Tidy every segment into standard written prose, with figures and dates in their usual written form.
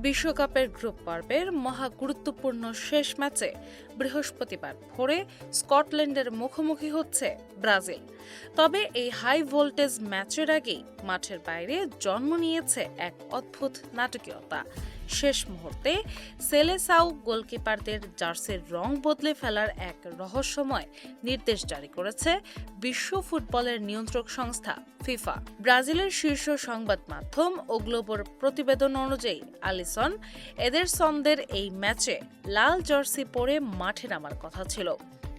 বিশ্বকাপের গ্রুপ পর্বের মহা গুরুত্বপূর্ণ শেষ ম্যাচে বৃহস্পতিবার ভোরে স্কটল্যান্ডের মুখোমুখি হচ্ছে ব্রাজিল। তবে এই হাই ভোল্টেজ ম্যাচের আগেই মাঠের বাইরে জন্ম নিয়েছে এক অদ্ভুত নাটকীয়তা। শেষ মুহূর্তে সেলেসাও গোলকিপারদের জার্সির রং বদলে ফেলার এক রহস্যময় নির্দেশ জারি করেছে বিশ্ব ফুটবলের নিয়ন্ত্রক সংস্থা ফিফা। ব্রাজিলের শীর্ষ সংবাদ মাধ্যম ও গ্লোবোর প্রতিবেদন অনুযায়ী আলিসন এদেরসনদের এই ম্যাচে লাল জার্সি পরে মাঠে নামার কথা ছিল,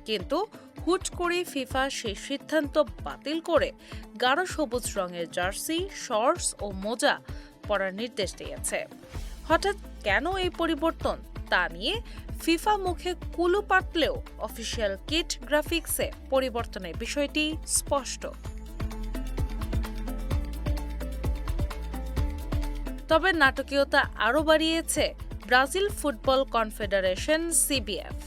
কিন্তু হুট করে ফিফা সেই সিদ্ধান্ত বাতিল করে গাঢ় সবুজ রঙের জার্সি, শর্টস ও মোজা পরার নির্দেশ দিয়েছে। হঠাৎ কেন এই পরিবর্তন তা নিয়ে ফিফা মুখে কুলু পাতলেও অফিসিয়াল কিট গ্রাফিক্সে পরিবর্তনের বিষয়টি স্পষ্ট। তবে নাটকীয়তা আরও বাড়িয়েছে ব্রাজিল ফুটবল কনফেডারেশন সিবিএফ।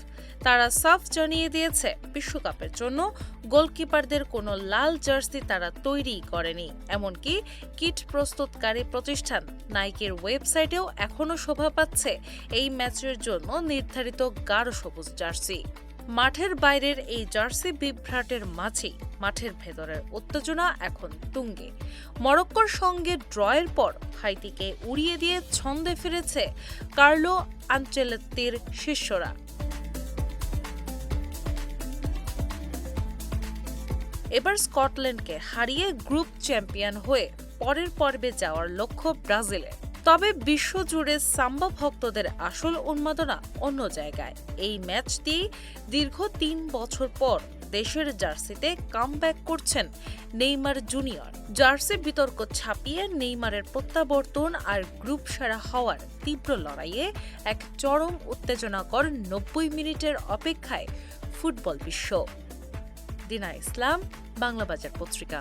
তারা সাফ জানিয়ে দিয়েছে বিশ্বকাপের জন্য গোলকিপারদের কোনো লাল জার্সি তারা তৈরি করেনি। এমনকি কিট প্রস্তুতকারী প্রতিষ্ঠান নাইকের ওয়েবসাইটেও এখনও শোভা পাচ্ছে এই ম্যাচের জন্য নির্ধারিত গাঢ় সবুজ জার্সি। মাঠের বাইরের এই জার্সি বিভ্রাটের মাঝেই মাঠের ভেতরের উত্তেজনা এখন তুঙ্গে। মরক্কোর সঙ্গে ড্রয়ের পর হাইতিকে উড়িয়ে দিয়ে ছন্দে ফিরেছে কার্লো আনচেলত্তির শিষ্যরা। এবার স্কটল্যান্ডকে হারিয়ে গ্রুপ চ্যাম্পিয়ন হয়ে পরের পর্বে যাওয়ার লক্ষ্য ব্রাজিলের। তবে বিশ্বজুড়ে সাম্বা ভক্তদের আসল উন্মাদনা অন্য জায়গায়। এই ম্যাচটি দীর্ঘ ৩ বছর পর দেশের জার্সিতে কামব্যাক করছেন নেইমার জুনিয়র। জার্সি বিতর্ক ছাপিয়ে নেইমারের প্রত্যাবর্তন আর গ্রুপ সেরা হওয়ার তীব্র লড়াইয়ে এক চরম উত্তেজনাকর ৯০ মিনিটের অপেক্ষায় ফুটবল বিশ্ব। দিনা ইসলাম, বাংলা বাজার পত্রিকা।